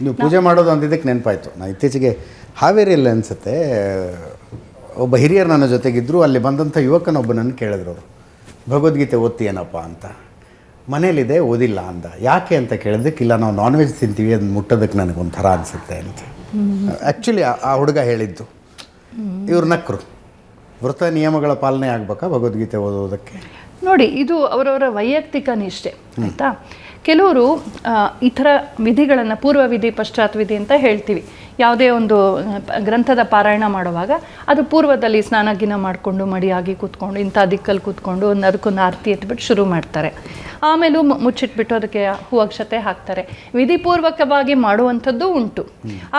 ನೀವು ಪೂಜೆ ಮಾಡೋದು ಅಂದಿದ್ದಕ್ಕೆ ನೆನಪಾಯಿತು. ನಾನು ಇತ್ತೀಚೆಗೆ ಹಾವೇರಿಯಲ್ಲಿ ಅನಿಸುತ್ತೆ ಒಬ್ಬ ಹಿರಿಯರು ನನ್ನ ಜೊತೆಗಿದ್ದರು. ಅಲ್ಲಿ ಬಂದಂಥ ಯುವಕನೊಬ್ಬನನ್ನು ಕೇಳಿದ್ರು ಅವರು, ಭಗವದ್ಗೀತೆ ಓದ್ತೀಯೇನಪ್ಪ ಅಂತ. ಮನೇಲಿದೆ, ಓದಿಲ್ಲ ಅಂದ. ಯಾಕೆ ಅಂತ ಕೇಳಿದಕ್ಕೆ, ಇಲ್ಲ ನಾವು ನಾನ್ ವೆಜ್ ತಿಂತೀವಿ, ಅದನ್ನು ಮುಟ್ಟೋದಕ್ಕೆ ನನಗೊಂಥರ ಅನಿಸುತ್ತೆ ಅಂತ. ಆ್ಯಕ್ಚುಲಿ ಆ ಹುಡುಗ ಹೇಳಿದ್ದು. ಇವ್ರು ನಕ್ಕರು. ವ್ರತ ನಿಯಮಗಳ ಪಾಲನೆ ಆಗಬೇಕಾ ಭಗವದ್ಗೀತೆ ಓದೋದಕ್ಕೆ? ನೋಡಿ, ಇದು ಅವರವರ ವೈಯಕ್ತಿಕ ನಿಷ್ಠೆ ಆಯಿತಾ. ಕೆಲವರು ಈ ಥರ ವಿಧಿಗಳನ್ನು ಪೂರ್ವ ವಿಧಿ ಪಶ್ಚಾತ್ ವಿಧಿ ಅಂತ ಹೇಳ್ತೀವಿ. ಯಾವುದೇ ಒಂದು ಗ್ರಂಥದ ಪಾರಾಯಣ ಮಾಡುವಾಗ ಅದು ಪೂರ್ವದಲ್ಲಿ ಸ್ನಾನ ಗಿನ ಮಾಡಿಕೊಂಡು ಮಡಿಯಾಗಿ ಕೂತ್ಕೊಂಡು ಇಂಥ ದಿಕ್ಕಲ್ಲಿ ಕೂತ್ಕೊಂಡು ಅದಕ್ಕೊಂದು ಆರತಿ ಎತ್ಬಿಟ್ಟು ಶುರು ಮಾಡ್ತಾರೆ. ಆಮೇಲೂ ಮುಚ್ಚಿಟ್ಬಿಟ್ಟು ಅದಕ್ಕೆ ಹೂ ಅಕ್ಷತೆ ಹಾಕ್ತಾರೆ. ವಿಧಿಪೂರ್ವಕವಾಗಿ ಮಾಡುವಂಥದ್ದು ಉಂಟು.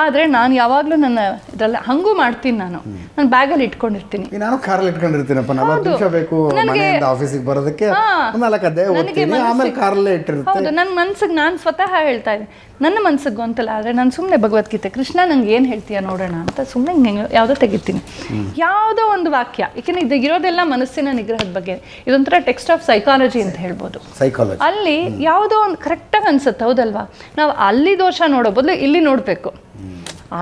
ಆದರೆ ನಾನು ಯಾವಾಗಲೂ ನನ್ನ ಇದರಲ್ಲಿ ಹಂಗೂ ಮಾಡ್ತೀನಿ. ನಾನು ಬ್ಯಾಗಲ್ಲಿ ಇಟ್ಕೊಂಡಿರ್ತೀನಿ. ನಾನು ಕಾರಲ್ಲಿ ಇಟ್ಕೊಂಡಿರ್ತೀನಪ್ಪ. 40 ನಿಮಿಷ ಬೇಕು ಮನೆಯಿಂದ ಆಫೀಸಿಗೆ ಬರೋದಕ್ಕೆ. 4 ಅಧ್ಯಾಯ ಓದ್ತೀನಿ, ಆಮೇಲೆ ಕಾರಲ್ಲೇ ಇಟ್ಟಿರುತ್ತೆ. ಹೌದು, ನನ್ನ ಮನ್ಸಿಗೆ ನಾನು ಸ್ವತಃ ಹೇಳ್ತಾ ಇದ್ದೀನಿ. ನನ್ನ ಮನ್ಸಿಗೆ ಅಂತಲ್ಲ, ಆದರೆ ನಾನು ಸುಮ್ಮನೆ ಭಗವದ್ಗೀತೆ ಕೃಷ್ಣ ನಂಗೆ ಏನು ಹೇಳ್ತೀಯ ನೋಡೋಣ ಅಂತ ಸುಮ್ಮನೆ ಹಿಂಗೆ ಯಾವುದೋ ತೆಗಿತೀನಿ. ಯಾವುದೋ ಒಂದು ವಾಕ್ಯ, ಏಕೆಂದರೆ ಇದು ಇರೋದೆಲ್ಲ ಮನಸ್ಸಿನ ನಿಗ್ರಹದ ಬಗ್ಗೆ. ಇದೊಂಥರ ಟೆಕ್ಸ್ಟ್ ಆಫ್ ಸೈಕಾಲಜಿ ಅಂತ ಹೇಳ್ಬೋದು. ಅಲ್ಲಿ ಯಾವುದೋ ಒಂದು ಕರೆಕ್ಟಾಗಿ ಅನ್ಸುತ್ತೆ, ಹೌದಲ್ವಾ? ನಾವು ಅಲ್ಲಿ ದೋಷ ನೋಡೋ ಬದಲು ಇಲ್ಲಿ ನೋಡಬೇಕು.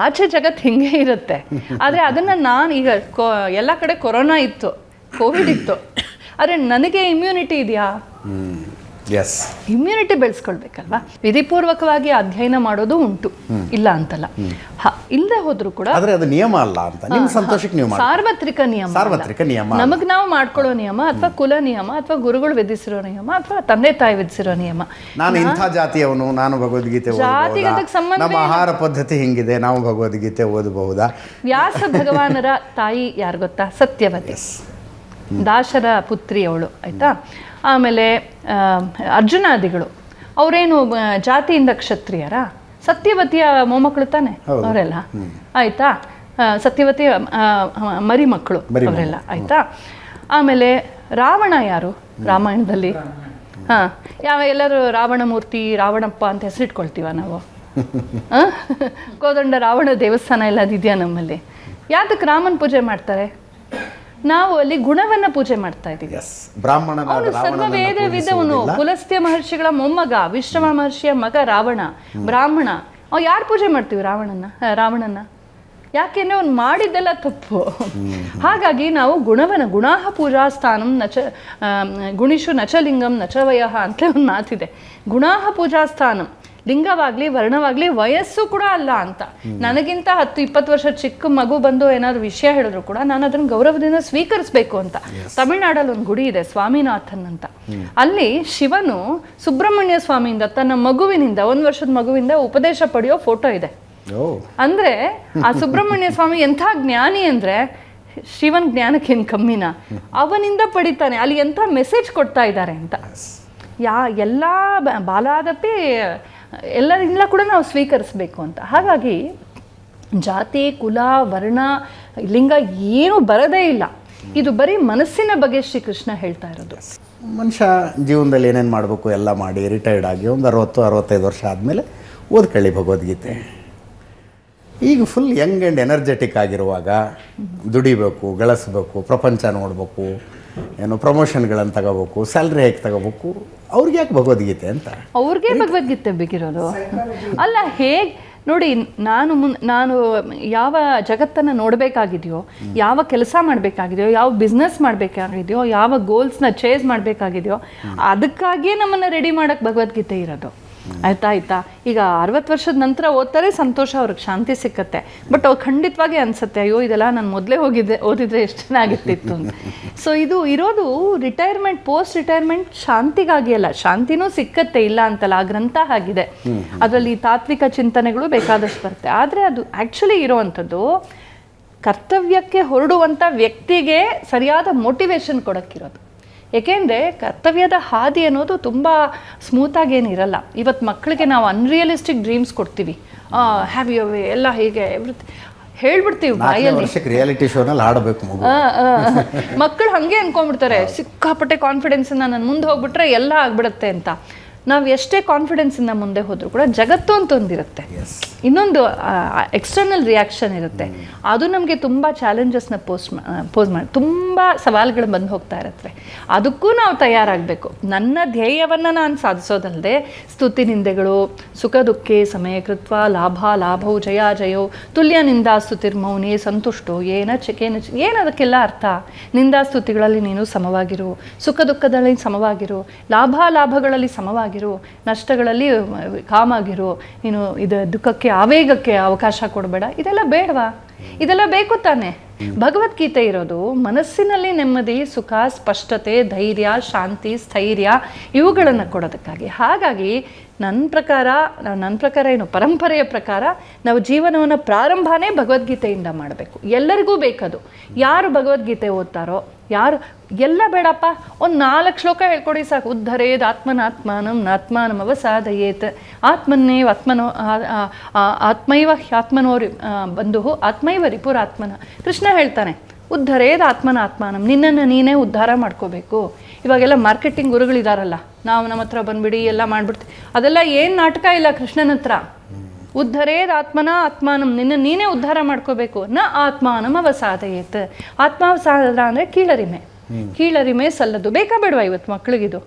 ಆಚೆ ಜಗತ್ತು ಹಿಂಗೆ ಇರುತ್ತೆ. ಆದರೆ ಅದನ್ನು ನಾನು ಈಗ ಎಲ್ಲ ಕಡೆ ಕೊರೋನಾ ಇತ್ತು, ಕೋವಿಡ್ ಇತ್ತು, ಆದರೆ ನನಗೆ ಇಮ್ಯುನಿಟಿ ಇದೆಯಾ? ಇಮ್ಯುನಿಟಿ ಬೆಳೆಸ್ಕೊಳ್ಬೇಕಲ್ವಾ? ವಿಧಿಪೂರ್ವಕವಾಗಿ ಅಧ್ಯಯನ ಮಾಡೋದು ಉಂಟು, ಇಲ್ಲ ಅಂತಲ್ಲ. ಇಲ್ಲದೆ ಹೋದ್ರೂ ಕೂಡ ಅದು ನಿಯಮ ಅಲ್ಲ ಅಂತ ನಿಮ್ಮ ಸಂತೋಷಕ್ಕೆ ನೀವು ಸಾರ್ವತ್ರಿಕ ನಿಯಮ, ನಮಗ್ ನಾವು ಮಾಡ್ಕೊಳ್ಳೋ ನಿಯಮ, ಅಥವಾ ಕುಲ ನಿಯಮ, ಅಥವಾ ಗುರುಗಳು ವಿಧಿಸಿರೋ ನಿಯಮ, ಅಥವಾ ತಂದೆ ತಾಯಿ ವಿಧಿಸಿರೋ ನಿಯಮ. ನಾನು ಇಂಥ ಜಾತಿಯವನು, ನಾನು ಭಗವದ್ಗೀತೆ ಜಾತಿಗತಕ್ಕೆ ಸಂಬಂಧ, ನಮ್ಮ ಆಹಾರ ಪದ್ಧತಿ ಹಿಂಗಿದೆ, ನಾವು ಭಗವದ್ಗೀತೆ ಓದಬಹುದಾ? ವ್ಯಾಸ ಭಗವಾನರ ತಾಯಿ ಯಾರು ಗೊತ್ತಾ? ಸತ್ಯವತಿ, ದಾಶರ ಪುತ್ರಿ ಅವಳು, ಆಯ್ತಾ. ಆಮೇಲೆ ಅರ್ಜುನಾದಿಗಳು ಅವರೇನು ಜಾತಿಯಿಂದ ಕ್ಷತ್ರಿಯರ? ಸತ್ಯವತಿಯ ಮೊಮ್ಮಕ್ಕಳು ತಾನೆ ಅವರೆಲ್ಲ, ಆಯ್ತಾ. ಸತ್ಯವತಿಯ ಮರಿ ಮಕ್ಕಳು ಅವರೆಲ್ಲ, ಆಯ್ತಾ. ಆಮೇಲೆ ರಾವಣ ಯಾರು ರಾಮಾಯಣದಲ್ಲಿ? ಎಲ್ಲರೂ ರಾವಣ ಮೂರ್ತಿ, ರಾವಣಪ್ಪ ಅಂತ ಹೆಸರಿಟ್ಕೊಳ್ತೀವ ನಾವು? ಕೋದಂಡ ರಾವಣ ದೇವಸ್ಥಾನ ಎಲ್ಲ ಇದೆಯಾ ನಮ್ಮಲ್ಲಿ? ಯಾತಕ್ಕೆ ರಾಮನ ಪೂಜೆ ಮಾಡ್ತಾರೆ? ನಾವು ಅಲ್ಲಿ ಗುಣವನ್ನ ಪೂಜೆ ಮಾಡ್ತಾ ಇದ್ದೀವಿ. ಅವನು ಸರ್ವವೇದ ವಿಧವನು, ಪುಲಸ್ತ್ಯ ಮಹರ್ಷಿಗಳ ಮೊಮ್ಮಗ, ವಿಶ್ರಮ ಮಹರ್ಷಿಯ ಮಗ ರಾವಣ, ಬ್ರಾಹ್ಮಣ. ಯಾರು ಪೂಜೆ ಮಾಡ್ತೀವಿ ರಾವಣನ? ಯಾಕೆಂದ್ರೆ ಅವ್ನು ಮಾಡಿದ್ದೆಲ್ಲ ತಪ್ಪು. ಹಾಗಾಗಿ ನಾವು ಗುಣಾಹ ಪೂಜಾ ಸ್ಥಾನಂ ನಚ ಗುಣಿಷು ನಚಲಿಂಗಂ ನಚವಯಃ ಅಂತ ಒಂದು ಮಾತಿದೆ. ಗುಣಾಹ ಪೂಜಾ ಸ್ಥಾನಂ, ಲಿಂಗವಾಗಲಿ ವರ್ಣವಾಗಲಿ ವಯಸ್ಸು ಕೂಡ ಅಲ್ಲ ಅಂತ. ನನಗಿಂತ 10-20 ವರ್ಷ ಚಿಕ್ಕ ಮಗು ಬಂದು ಏನಾದ್ರು ವಿಷಯ ಹೇಳಿದ್ರು ಕೂಡ ನಾನು ಅದನ್ನು ಗೌರವದಿಂದ ಸ್ವೀಕರಿಸಬೇಕು ಅಂತ. ತಮಿಳ್ನಾಡಲ್ಲಿ ಒಂದು ಗುಡಿ ಇದೆ, ಸ್ವಾಮಿನಾಥನ್ ಅಂತ. ಅಲ್ಲಿ ಶಿವನು ಸುಬ್ರಹ್ಮಣ್ಯ ಸ್ವಾಮಿಯಿಂದ ತನ್ನ ಮಗುವಿನಿಂದ 1 ವರ್ಷದ ಮಗುವಿಂದ ಉಪದೇಶ ಪಡೆಯೋ ಫೋಟೋ ಇದೆ. ಅಂದ್ರೆ ಆ ಸುಬ್ರಹ್ಮಣ್ಯ ಸ್ವಾಮಿ ಎಂಥ ಜ್ಞಾನಿ ಅಂದ್ರೆ ಶಿವನ್ ಜ್ಞಾನಕ್ಕೇನು ಕಮ್ಮಿನ? ಅವನಿಂದ ಪಡಿತಾನೆ. ಅಲ್ಲಿ ಎಂಥ ಮೆಸೇಜ್ ಕೊಡ್ತಾ ಇದ್ದಾರೆ ಅಂತ. ಎಲ್ಲ ಬಾಲಾದಪಿ ಎಲ್ಲರಿಂದ ಕೂಡ ನಾವು ಸ್ವೀಕರಿಸಬೇಕು ಅಂತ. ಹಾಗಾಗಿ ಜಾತಿ, ಕುಲ, ವರ್ಣ, ಲಿಂಗ ಏನೂ ಬರದೇ ಇಲ್ಲ. ಇದು ಬರೀ ಮನಸ್ಸಿನ ಬಗ್ಗೆ ಶ್ರೀಕೃಷ್ಣ ಹೇಳ್ತಾ ಇರೋದು. ಮನುಷ್ಯ ಜೀವನದಲ್ಲಿ ಏನೇನು ಮಾಡಬೇಕು ಎಲ್ಲ ಮಾಡಿ ರಿಟೈರ್ಡ್ ಆಗಿ ಒಂದು 60-65 ವರ್ಷ ಆದಮೇಲೆ ಓದ್ಕೊಳ್ಳಿ ಭಗವದ್ಗೀತೆ. ಈಗ ಫುಲ್ ಯಂಗ್ ಆ್ಯಂಡ್ ಎನರ್ಜೆಟಿಕ್ ಆಗಿರುವಾಗ ದುಡಿಬೇಕು, ಗಳಿಸ್ಬೇಕು, ಪ್ರಪಂಚ ನೋಡಬೇಕು, ಏನು ಪ್ರಮೋಷನ್ಗಳನ್ನು ತಗೋಬೇಕು, ಸ್ಯಾಲ್ರಿ ಹೇಗೆ ತಗೋಬೇಕು, ಅವ್ರಿಗೆ ಯಾಕೆ ಭಗವದ್ಗೀತೆ ಅಂತ? ಅವ್ರಿಗೆ ಭಗವದ್ಗೀತೆ ಬೇಕಿರೋದು ಅಲ್ಲ. ಹೇಗೆ ನೋಡಿ, ನಾನು ಯಾವ ಜಗತ್ತನ್ನು ನೋಡಬೇಕಾಗಿದೆಯೋ, ಯಾವ ಕೆಲಸ ಮಾಡಬೇಕಾಗಿದೆಯೋ, ಯಾವ ಬಿಸ್ನೆಸ್ ಮಾಡಬೇಕಾಗಿದೆಯೋ, ಯಾವ ಗೋಲ್ಸ್ನ ಚೇಸ್ ಮಾಡಬೇಕಾಗಿದೆಯೋ, ಅದಕ್ಕಾಗಿಯೇ ನಮ್ಮನ್ನು ರೆಡಿ ಮಾಡೋಕ್ಕೆ ಭಗವದ್ಗೀತೆ ಇರೋದು. ಆಯ್ತಾ. ಈಗ 60 ವರ್ಷದ ನಂತರ ಓದ್ತಾರೆ, ಸಂತೋಷ, ಅವ್ರಿಗೆ ಶಾಂತಿ ಸಿಕ್ಕತ್ತೆ. ಬಟ್ ಅವ್ರು ಖಂಡಿತವಾಗಿ ಅನ್ಸುತ್ತೆ, ಅಯ್ಯೋ ಇದೆಲ್ಲ ನಾನು ಮೊದಲೇ ಓದಿದ್ರೆ ಎಷ್ಟು ಚೆನ್ನಾಗಿರ್ತಿತ್ತು ಅಂತ. ಸೊ ಇದು ಇರೋದು ರಿಟೈರ್ಮೆಂಟ್, ಪೋಸ್ಟ್ ರಿಟೈರ್ಮೆಂಟ್ ಶಾಂತಿಗಾಗಿ ಅಲ್ಲ. ಶಾಂತಿನೂ ಸಿಕ್ಕತ್ತೆ, ಇಲ್ಲ ಅಂತಲ್ಲ. ಆ ಗ್ರಂಥ ಆಗಿದೆ, ಅದರಲ್ಲಿ ತಾತ್ವಿಕ ಚಿಂತನೆಗಳು ಬೇಕಾದಷ್ಟು ಬರುತ್ತೆ. ಆದರೆ ಅದು ಆ್ಯಕ್ಚುಲಿ ಇರೋವಂಥದ್ದು ಕರ್ತವ್ಯಕ್ಕೆ ಹೊರಡುವಂಥ ವ್ಯಕ್ತಿಗೆ ಸರಿಯಾದ ಮೋಟಿವೇಶನ್ ಕೊಡೋಕ್ಕಿರೋದು. ಏಕೆಂದರೆ ಕರ್ತವ್ಯದ ಹಾದಿ ಅನ್ನೋದು ತುಂಬ ಸ್ಮೂತಾಗೇನಿರಲ್ಲ. ಇವತ್ತು ಮಕ್ಕಳಿಗೆ ನಾವು ಅನ್ರಿಯಲಿಸ್ಟಿಕ್ ಡ್ರೀಮ್ಸ್ ಕೊಡ್ತೀವಿ. ಹ್ಯಾವ್ ಯು ವೇ ಎಲ್ಲ ಹೀಗೆ ಹೇಳ್ಬಿಡ್ತೀವಿ ಬಾಯಲ್ಲಿ. ರಿಯಾಲಿಟಿ ಶೋನಲ್ಲಿ ಆಡಬೇಕು ಮಕ್ಕಳು ಹಾಗೆ ಅನ್ಕೊಂಡ್ಬಿಡ್ತಾರೆ, ಸಿಕ್ಕಾಪಟ್ಟೆ ಕಾನ್ಫಿಡೆನ್ಸನ್ನ ನಾನು ಮುಂದೆ ಹೋಗ್ಬಿಟ್ರೆ ಎಲ್ಲ ಆಗ್ಬಿಡುತ್ತೆ ಅಂತ. ನಾವು ಎಷ್ಟೇ ಕಾನ್ಫಿಡೆನ್ಸಿಂದ ಮುಂದೆ ಹೋದರೂ ಕೂಡ ಜಗತ್ತು ಅಂತ ಒಂದಿರುತ್ತೆ, ಇನ್ನೊಂದು ಎಕ್ಸ್ಟರ್ನಲ್ ರಿಯಾಕ್ಷನ್ ಇರುತ್ತೆ. ಅದು ನಮಗೆ ತುಂಬ ಚಾಲೆಂಜಸ್ನ ಪೋಸ್ ಮಾಡಿ ತುಂಬ ಸವಾಲುಗಳು ಬಂದು ಹೋಗ್ತಾ ಇರುತ್ತೆ. ಅದಕ್ಕೂ ನಾವು ತಯಾರಾಗಬೇಕು. ನನ್ನ ಧ್ಯೇಯವನ್ನು ನಾನು ಸಾಧಿಸೋದಲ್ಲದೆ ಸ್ತುತಿ ನಿಂದೆಗಳು, ಸುಖ ದುಃಖೆ ಸಮಯಕೃತ್ವ, ಲಾಭವು ಜಯೋ ತುಲ್ಯ ನಿಂದಾಸ್ತುತಿರ್ಮೌನಿ ಸಂತುಷ್ಟೋ ಏನದಕ್ಕೆಲ್ಲ ಅರ್ಥ. ನಿಂದಾಸ್ತುತಿಗಳಲ್ಲಿ ನೀನು ಸಮವಾಗಿರು, ಸುಖ ದುಃಖದಲ್ಲಿ ಸಮವಾಗಿರು, ಲಾಭಗಳಲ್ಲಿ ಸಮವಾಗಿರು, ನಷ್ಟಗಳಲ್ಲಿ ಕಾಮಾಗಿರು, ನೀನು ದುಃಖಕ್ಕೆ ಆವೇಗಕ್ಕೆ ಅವಕಾಶ ಕೊಡಬೇಡ. ಇದೆಲ್ಲ ಬೇಡವಾ? ಇದೆಲ್ಲ ಬೇಕು ತಾನೆ. ಭಗವದ್ಗೀತೆ ಇರೋದು ಮನಸ್ಸಿನಲ್ಲಿ ನೆಮ್ಮದಿ, ಸುಖ, ಸ್ಪಷ್ಟತೆ, ಧೈರ್ಯ, ಶಾಂತಿ, ಸ್ಥೈರ್ಯ ಇವುಗಳನ್ನು ಕೊಡೋದಕ್ಕಾಗಿ. ಹಾಗಾಗಿ ನನ್ನ ಪ್ರಕಾರ ಏನು ಪರಂಪರೆಯ ಪ್ರಕಾರ ನಾವು ಜೀವನವನ್ನು ಪ್ರಾರಂಭನೇ ಭಗವದ್ಗೀತೆಯಿಂದ ಮಾಡಬೇಕು. ಎಲ್ಲರಿಗೂ ಬೇಕದು. ಯಾರು ಭಗವದ್ಗೀತೆ ಓದ್ತಾರೋ, ಯಾರು ಎಲ್ಲ ಬೇಡಪ್ಪ, ಒಂದು 4 ಶ್ಲೋಕ ಹೇಳ್ಕೊಡಿ ಸಾಕು. ಉದ್ಧರೇದ್ ಆತ್ಮನಂ ಅವಸಾದಯೇತ್ ಆತ್ಮನ್ನೇವ ಆತ್ಮೈವ ಹ್ಯಾತ್ಮನೋರಿ ಬಂಧು ಆತ್ಮೈವ ರಿಪುರಾತ್ಮನ. ಕೃಷ್ಣ ಹೇಳ್ತಾನೆ, ಉದ್ಧರೇದ್ ಆತ್ಮನಂ, ನಿನ್ನನ್ನು ನೀನೇ ಉದ್ಧಾರ ಮಾಡ್ಕೋಬೇಕು. ಇವಾಗೆಲ್ಲ ಮಾರ್ಕೆಟಿಂಗ್ ಗುರುಗಳಿದಾರಲ್ಲ, ನಮ್ಮ ಹತ್ರ ಬಂದ್ಬಿಡಿ ಎಲ್ಲ ಮಾಡ್ಬಿಡ್ತೀವಿ, ಅದೆಲ್ಲ ಏನು ನಾಟಕ ಇಲ್ಲ ಕೃಷ್ಣನ ಹತ್ರ. ಉದ್ಧರೇದ್ ಆತ್ಮಾನಂ, ನಿನ್ನ ನೀನೇ ಉದ್ಧಾರ ಮಾಡ್ಕೋಬೇಕು. ನ ಆತ್ಮಾನಂ ಅವಸಾದಯೇತ್. ಆತ್ಮಾವಸಾದ ಅಂದರೆ ಕೀಳರಿಮೆ ಸಲ್ಲದು. ಬೇಕಾ ಬೇಡವಾ ಇವತ್ತು ಮಕ್ಕಳಿಗಿದು?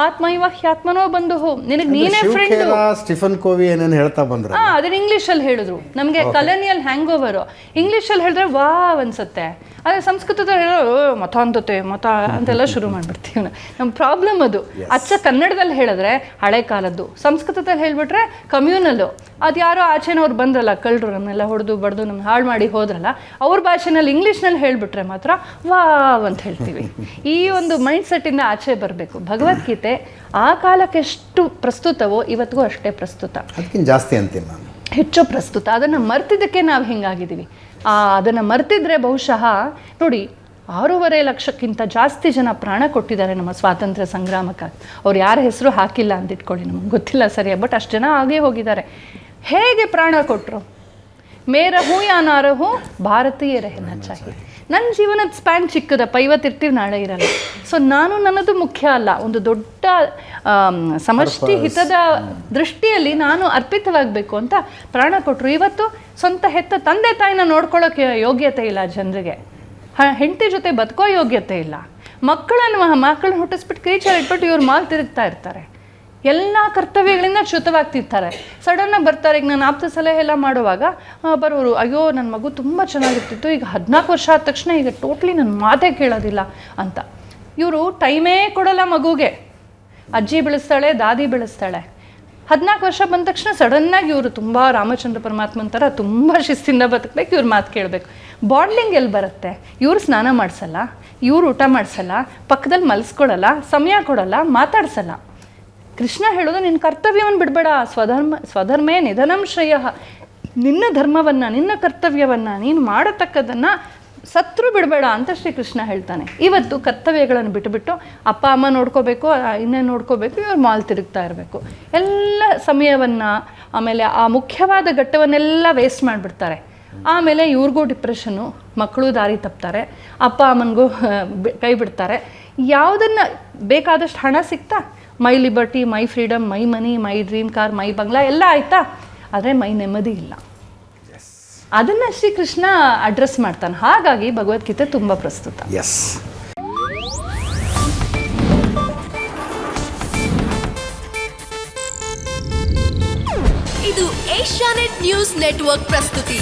ಆತ್ಮೈವ ಹ್ಯಾತ್ಮನೋ ಬಂಧು, ನಿನಗೆ ನೀನೇ ಫ್ರೆಂಡ್. ಸ್ಟಿಫನ್ ಕೋವಿ ಏನೇನು ಹೇಳ್ತಾ ಬಂದ್ರು, ಅದನ್ನ ಇಂಗ್ಲೀಷಲ್ಲಿ ಹೇಳಿದ್ರು. ನಮಗೆ ಕಲೋನಿಯಲ್ ಹ್ಯಾಂಗ್ ಓವರು ಇಂಗ್ಲೀಷಲ್ಲಿ ಹೇಳಿದ್ರೆ ವಾವ್ ಅನ್ಸುತ್ತೆ. ಅದೇ ಸಂಸ್ಕೃತದಲ್ಲಿ ಹೇಳೋ ಮತ ಅಂತೆಲ್ಲ ಶುರು ಮಾಡಿಬಿಡ್ತೀವಿ. ನಮ್ಮ ಪ್ರಾಬ್ಲಮ್ ಅದು. ಅಚ್ಚ ಕನ್ನಡದಲ್ಲಿ ಹೇಳಿದ್ರೆ ಹಳೆ ಕಾಲದ್ದು, ಸಂಸ್ಕೃತದಲ್ಲಿ ಹೇಳಿಬಿಟ್ರೆ ಕಮ್ಯೂನಲ್ಲು. ಅದು ಯಾರೋ ಆಚೆನವ್ರು ಬಂದ್ರಲ್ಲ, ಕಳ್ಳರು ನಮ್ಮನ್ನೆಲ್ಲ ಹೊಡೆದು ಬಡ್ದು ನಮ್ಗೆ ಹಾಳು ಮಾಡಿ ಹೋದ್ರಲ್ಲ, ಅವ್ರ ಭಾಷೆನಲ್ಲಿ ಇಂಗ್ಲೀಷ್ನಲ್ಲಿ ಹೇಳಿಬಿಟ್ರೆ ಮಾತ್ರ ವಾವ್ ಅಂತ ಹೇಳ್ತೀವಿ. ಈ ಒಂದು ಮೈಂಡ್ ಸೆಟ್ಟಿಂದ ಆಚೆ ಬರಬೇಕು. ಭಗವದ್ಗೀತೆ ಆ ಕಾಲಕ್ಕೆ ಎಷ್ಟು ಪ್ರಸ್ತುತವೋ ಇವತ್ತಿಗೂ ಅಷ್ಟೇ ಪ್ರಸ್ತುತ, ಅದಕ್ಕಿಂತ ಜಾಸ್ತಿ ಅಂತೀನಿ ನಾನು, ಹೆಚ್ಚು ಪ್ರಸ್ತುತ. ಅದನ್ನು ಮರ್ತಿದ್ದಕ್ಕೆ ನಾವು ಹಿಂಗಾಗಿದ್ದೀವಿ. ಅದನ್ನು ಮರ್ತಿದ್ರೆ ಬಹುಶಃ ನೋಡಿ 6.5 ಲಕ್ಷಕ್ಕಿಂತ ಜಾಸ್ತಿ ಜನ ಪ್ರಾಣ ಕೊಟ್ಟಿದ್ದಾರೆ ನಮ್ಮ ಸ್ವಾತಂತ್ರ್ಯ ಸಂಗ್ರಾಮಕ್ಕಾಗಿ. ಅವ್ರು ಯಾರ ಹೆಸರು ಹಾಕಿಲ್ಲ ಅಂತ ಇಟ್ಕೊಳ್ಳಿ, ನಮಗೆ ಗೊತ್ತಿಲ್ಲ ಸರಿಯಾಗಿ, ಬಟ್ ಅಷ್ಟು ಜನ ಆಗೇ ಹೋಗಿದ್ದಾರೆ. ಹೇಗೆ ಪ್ರಾಣ ಕೊಟ್ಟರು? ಮೇ ರಹು ಯಾ ನಾ ರಹು ಭಾರತೀಯ ರಹನಾ ಚಾಹಿಯೆ. ನನ್ನ ಜೀವನದ ಸ್ಪ್ಯಾನ್ ಚಿಕ್ಕದಪ್ಪ, ಇವತ್ತಿರ್ತೀವಿ ನಾಳೆ ಇರಲ್ಲ. ಸೊ ನನ್ನದು ಮುಖ್ಯ ಅಲ್ಲ, ಒಂದು ದೊಡ್ಡ ಸಮಷ್ಟಿ ಹಿತದ ದೃಷ್ಟಿಯಲ್ಲಿ ನಾನು ಅರ್ಪಿತವಾಗಬೇಕು ಅಂತ ಪ್ರಾಣ ಕೊಟ್ಟರು. ಇವತ್ತು ಸ್ವಂತ ಹೆತ್ತ ತಂದೆ ತಾಯಿನ ನೋಡ್ಕೊಳ್ಳೋಕ್ಕೆ ಯೋಗ್ಯತೆ ಇಲ್ಲ ಜನರಿಗೆ, ಹೆಂಡತಿ ಜೊತೆ ಬದುಕೋ ಯೋಗ್ಯತೆ ಇಲ್ಲ. ಮಕ್ಕಳನ್ನ ಹುಟ್ಟಿಸ್ಬಿಟ್ಟು ಕ್ರೀಚರ್ ಇಟ್ಬಿಟ್ಟು ಇವ್ರು ಮಾಲ್ ತಿರುಗ್ತಾ ಇರ್ತಾರೆ. ಎಲ್ಲ ಕರ್ತವ್ಯಗಳಿಂದ ಚ್ಯುತವಾಗ್ತಿರ್ತಾರೆ. ಸಡನ್ನಾಗಿ ಬರ್ತಾರೆ. ಈಗ ನಾನು ಆಪ್ತ ಸಲಹೆ ಎಲ್ಲ ಮಾಡುವಾಗ ಬರೋರು, ಅಯ್ಯೋ ನನ್ನ ಮಗು ತುಂಬ ಚೆನ್ನಾಗಿರ್ತಿತ್ತು, ಈಗ 14 ವರ್ಷ ಆದ ತಕ್ಷಣ ಈಗ ಟೋಟ್ಲಿ ನನ್ನ ಮಾತೇ ಕೇಳೋದಿಲ್ಲ ಅಂತ. ಇವರು ಟೈಮೇ ಕೊಡೋಲ್ಲ ಮಗುಗೆ. ಅಜ್ಜಿ ಬೆಳೆಸ್ತಾಳೆ, ದಾದಿ ಬೆಳೆಸ್ತಾಳೆ. 14 ವರ್ಷ ಬಂದ ತಕ್ಷಣ ಸಡನ್ನಾಗಿ ಇವರು ತುಂಬ ರಾಮಚಂದ್ರ ಪರಮಾತ್ಮನ ಥರ ತುಂಬ ಶಿಸ್ತಿಂದ ಬದುಕಬೇಕು, ಇವ್ರ ಮಾತು ಕೇಳಬೇಕು. ಬಾಂಡ್ಲಿಂಗ್ ಎಲ್ಲಿ ಬರುತ್ತೆ? ಇವ್ರು ಸ್ನಾನ ಮಾಡಿಸಲ್ಲ, ಇವ್ರು ಊಟ ಮಾಡಿಸಲ್ಲ, ಪಕ್ಕದಲ್ಲಿ ಮಲಸ್ಕೊಳ್ಳಲ್ಲ, ಸಮಯ ಕೊಡಲ್ಲ, ಮಾತಾಡ್ಸಲ್ಲ. ಕೃಷ್ಣ ಹೇಳೋದು, ನಿನ್ನ ಕರ್ತವ್ಯವನ್ನು ಬಿಡಬೇಡ. ಸ್ವಧರ್ಮೇ ನಿಧನಂ ಶ್ರೇಯ. ನಿನ್ನ ಧರ್ಮವನ್ನು, ನಿನ್ನ ಕರ್ತವ್ಯವನ್ನು, ನೀನು ಮಾಡತಕ್ಕದನ್ನು ಸತ್ರು ಬಿಡಬೇಡ ಅಂತ ಶ್ರೀಕೃಷ್ಣ ಹೇಳ್ತಾನೆ. ಇವತ್ತು ಕರ್ತವ್ಯಗಳನ್ನು ಬಿಟ್ಟುಬಿಟ್ಟು ಅಪ್ಪ ಅಮ್ಮ ನೋಡ್ಕೋಬೇಕು, ಇನ್ನೇನು ನೋಡ್ಕೋಬೇಕು, ಇವ್ರು ಮಾಲ್ ತಿರುಗ್ತಾ ಇರಬೇಕು. ಎಲ್ಲ ಸಮಯವನ್ನು, ಆಮೇಲೆ ಆ ಮುಖ್ಯವಾದ ಘಟ್ಟವನ್ನೆಲ್ಲ ವೇಸ್ಟ್ ಮಾಡಿಬಿಡ್ತಾರೆ. ಆಮೇಲೆ ಇವ್ರಿಗೂ ಡಿಪ್ರೆಷನ್ನು, ಮಕ್ಕಳು ದಾರಿ ತಪ್ತಾರೆ, ಅಪ್ಪ ಅಮ್ಮನಿಗೂ ಕೈ ಬಿಡ್ತಾರೆ. ಯಾವುದನ್ನು ಬೇಕಾದಷ್ಟು ಹಣ ಸಿಗ್ತಾ, my liberty, my freedom, my money, my dream car, my ಬಂಗ್ಲಾ ಎಲ್ಲ ಆಯಿತಾ, ಆದರೆ ಮೈ ನೆಮ್ಮದಿ ಇಲ್ಲ. ಅದನ್ನು ಶ್ರೀಕೃಷ್ಣ ಅಡ್ರೆಸ್ ಮಾಡ್ತಾನೆ. ಹಾಗಾಗಿ ಭಗವದ್ಗೀತೆ ತುಂಬ ಪ್ರಸ್ತುತ. ಇದು ಏಷ್ಯಾನೆಟ್ ನ್ಯೂಸ್ ನೆಟ್ವರ್ಕ್ ಪ್ರಸ್ತುತಿ.